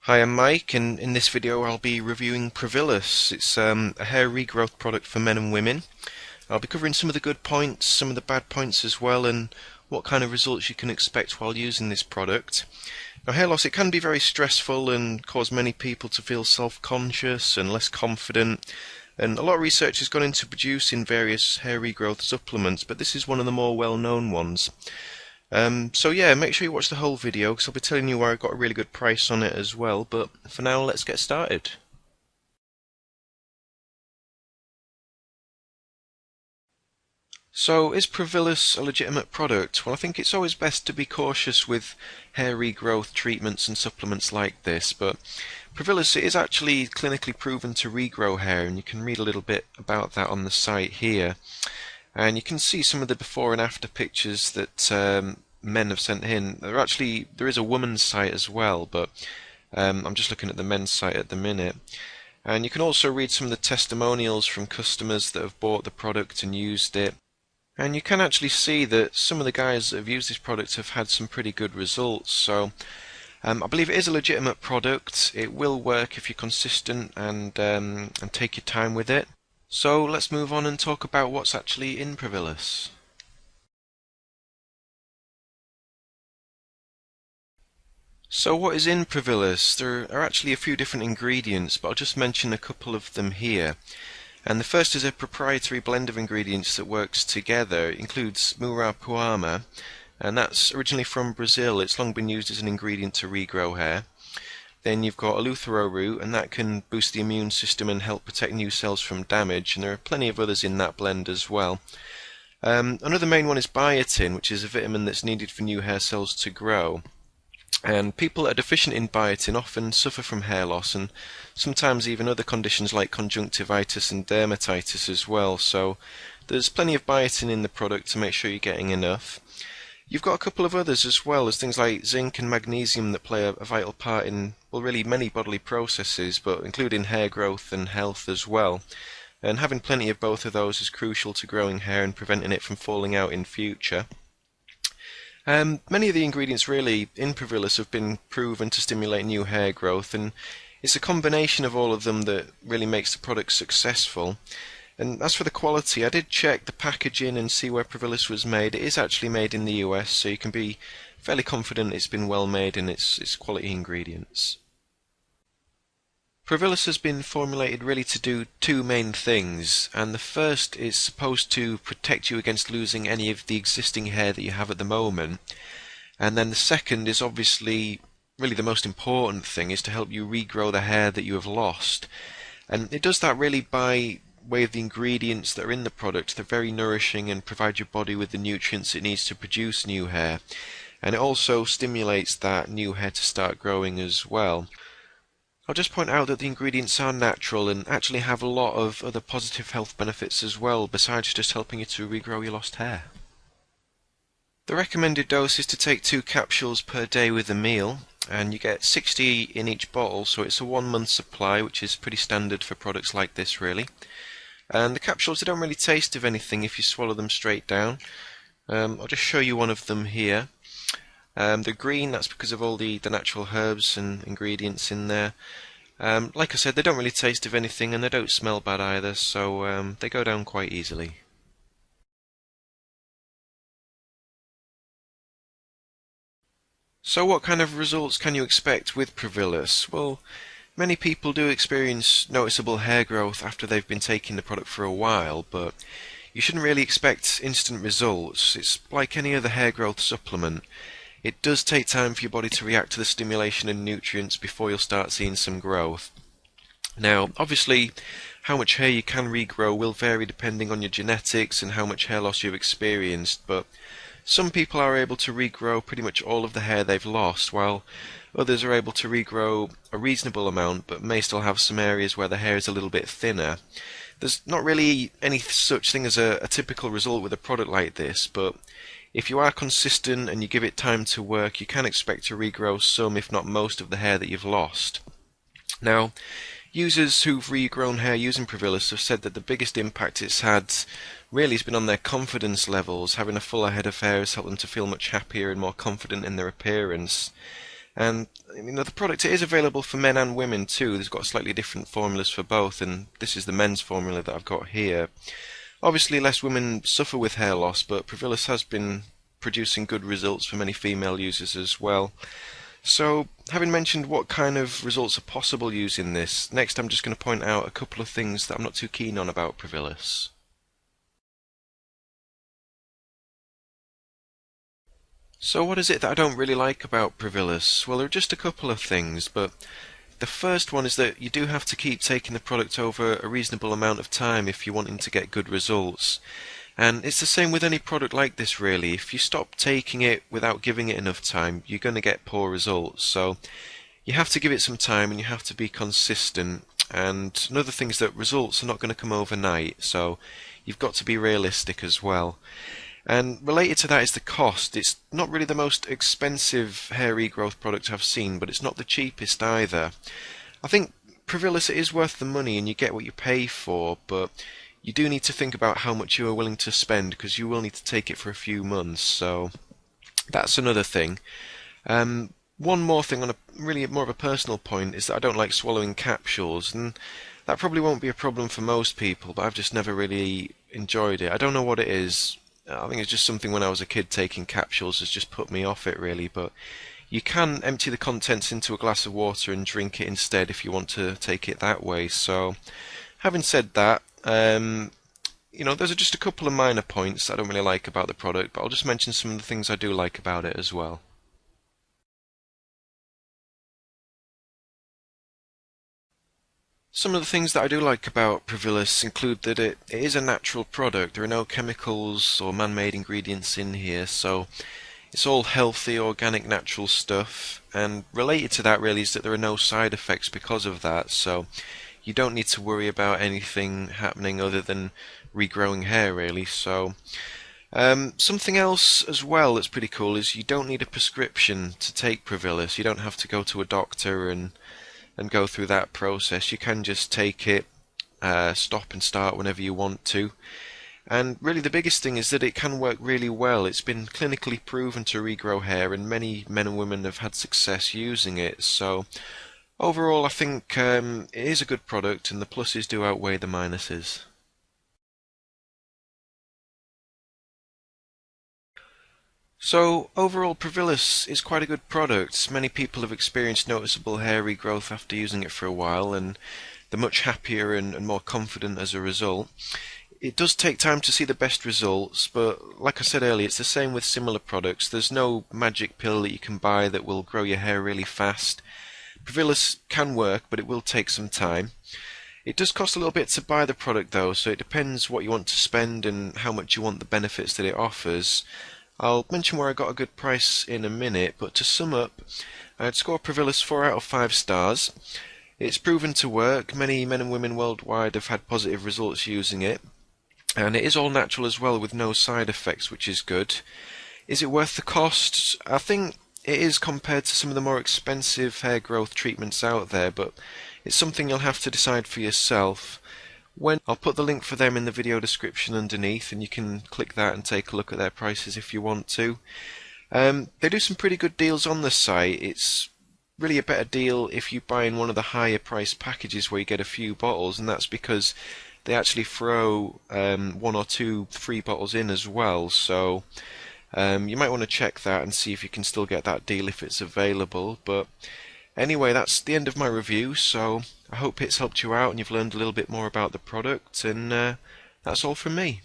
Hi, I'm Mike, and in this video I'll be reviewing Provillus. It's a hair regrowth product for men and women. I'll be covering some of the good points, some of the bad points as well, and what kind of results you can expect while using this product. Now, hair loss, it can be very stressful and cause many people to feel self-conscious and less confident. And a lot of research has gone into producing various hair regrowth supplements, but this is one of the more well-known ones. So yeah, make sure you watch the whole video because I'll be telling you where I got a really good price on it as well. But for now, let's get started. So is Provillus a legitimate product? Well, I think it's always best to be cautious with hair regrowth treatments and supplements like this, but Provillus is actually clinically proven to regrow hair, and you can read a little bit about that on the site here. And you can see some of the before and after pictures that men have sent in. There is a woman's site as well, but I'm just looking at the men's site at the minute. And you can also read some of the testimonials from customers that have bought the product and used it. And you can actually see that some of the guys that have used this product have had some pretty good results. So I believe it is a legitimate product. It will work if you're consistent and take your time with it. So let's move on and talk about what's actually in Provillus. So what is in Provillus? There are actually a few different ingredients, but I'll just mention a couple of them here. And the first is a proprietary blend of ingredients that works together. It includes Murapuama, and that's originally from Brazil. It's long been used as an ingredient to regrow hair. Then you've got Eleuthero root, and that can boost the immune system and help protect new cells from damage, and there are plenty of others in that blend as well. Another main one is biotin, which is a vitamin that's needed for new hair cells to grow. And people that are deficient in biotin often suffer from hair loss, and sometimes even other conditions like conjunctivitis and dermatitis as well. So there's plenty of biotin in the product to make sure you're getting enough. You've got a couple of others as well, as things like zinc and magnesium that play a vital part in, well, really many bodily processes, but including hair growth and health as well. And having plenty of both of those is crucial to growing hair and preventing it from falling out in future. Many of the ingredients really in Provillus have been proven to stimulate new hair growth, and it's a combination of all of them that really makes the product successful. And as for the quality, I did check the packaging and see where Provillus was made. It is actually made in the US, so you can be fairly confident it's been well made in its quality ingredients. Provillus has been formulated really to do two main things, and the first is supposed to protect you against losing any of the existing hair that you have at the moment, and then the second is obviously really the most important thing, is to help you regrow the hair that you have lost. And it does that really by way of the ingredients that are in the product. They're very nourishing and provide your body with the nutrients it needs to produce new hair, and it also stimulates that new hair to start growing as well. I'll just point out that the ingredients are natural and actually have a lot of other positive health benefits as well, besides just helping you to regrow your lost hair. The recommended dose is to take 2 capsules per day with a meal, and you get 60 in each bottle, so it's a 1-month supply, which is pretty standard for products like this really. And the capsules, they don't really taste of anything if you swallow them straight down. I'll just show you one of them here. They're green, that's because of all the natural herbs and ingredients in there. Like I said, they don't really taste of anything and they don't smell bad either, so they go down quite easily. So what kind of results can you expect with Provillus? Well, many people do experience noticeable hair growth after they've been taking the product for a while, but you shouldn't really expect instant results. It's like any other hair growth supplement. It does take time for your body to react to the stimulation and nutrients before you'll start seeing some growth. Now, obviously, how much hair you can regrow will vary depending on your genetics and how much hair loss you've experienced, but some people are able to regrow pretty much all of the hair they've lost, while others are able to regrow a reasonable amount but may still have some areas where the hair is a little bit thinner. There's not really any such thing as a typical result with a product like this, but if you are consistent and you give it time to work, you can expect to regrow some, if not most, of the hair that you've lost. Now, users who've regrown hair using Provillus have said that the biggest impact it's had really has been on their confidence levels. Having a fuller head of hair has helped them to feel much happier and more confident in their appearance. And the product, it is available for men and women too. There's got slightly different formulas for both, and this is the men's formula that I've got here. Obviously, less women suffer with hair loss, but Provillus has been producing good results for many female users as well. So, having mentioned what kind of results are possible using this, next I'm just going to point out a couple of things that I'm not too keen on about Provillus. So what is it that I don't really like about Provillus? Well, there are just a couple of things, but the first one is that you do have to keep taking the product over a reasonable amount of time if you're wanting to get good results. And it's the same with any product like this really. If you stop taking it without giving it enough time, you're going to get poor results. So you have to give it some time and you have to be consistent. And another thing is that results are not going to come overnight, so you've got to be realistic as well. And related to that is the cost. It's not really the most expensive hair regrowth product I've seen, but it's not the cheapest either. I think Provillus is worth the money and you get what you pay for, but you do need to think about how much you are willing to spend because you will need to take it for a few months, so that's another thing. One more thing on a really more of a personal point is that I don't like swallowing capsules, and that probably won't be a problem for most people, but I've just never really enjoyed it. I don't know what it is. I think it's just something when I was a kid taking capsules has just put me off it really, but you can empty the contents into a glass of water and drink it instead if you want to take it that way. So, having said that, those are just a couple of minor points I don't really like about the product, but I'll just mention some of the things I do like about it as well. Some of the things that I do like about Provillus include that it is a natural product. There are no chemicals or man-made ingredients in here, so it's all healthy, organic, natural stuff. And related to that really is that there are no side effects because of that, so you don't need to worry about anything happening other than regrowing hair really. So something else as well that's pretty cool is you don't need a prescription to take Provillus. You don't have to go to a doctor and go through that process. You can just take it, stop and start whenever you want to. And really the biggest thing is that it can work really well. It's been clinically proven to regrow hair and many men and women have had success using it. So overall I think it is a good product and the pluses do outweigh the minuses. So overall Provillus is quite a good product. Many people have experienced noticeable hair regrowth after using it for a while and they're much happier and more confident as a result. It does take time to see the best results, but like I said earlier, it's the same with similar products. There's no magic pill that you can buy that will grow your hair really fast. Provillus can work, but it will take some time. It does cost a little bit to buy the product though, so it depends what you want to spend and how much you want the benefits that it offers. I'll mention where I got a good price in a minute, but to sum up, I'd score Provillus 4 out of 5 stars. It's proven to work. Many men and women worldwide have had positive results using it. And it is all natural as well with no side effects, which is good. Is it worth the cost? I think it is compared to some of the more expensive hair growth treatments out there, but it's something you'll have to decide for yourself. I'll put the link for them in the video description underneath and you can click that and take a look at their prices if you want to. They do some pretty good deals on the site. It's really a better deal if you buy in one of the higher priced packages where you get a few bottles, and that's because they actually throw 1 or 2 free bottles in as well, so you might want to check that and see if you can still get that deal if it's available. But anyway, that's the end of my review, so I hope it's helped you out and you've learned a little bit more about the product, and that's all from me.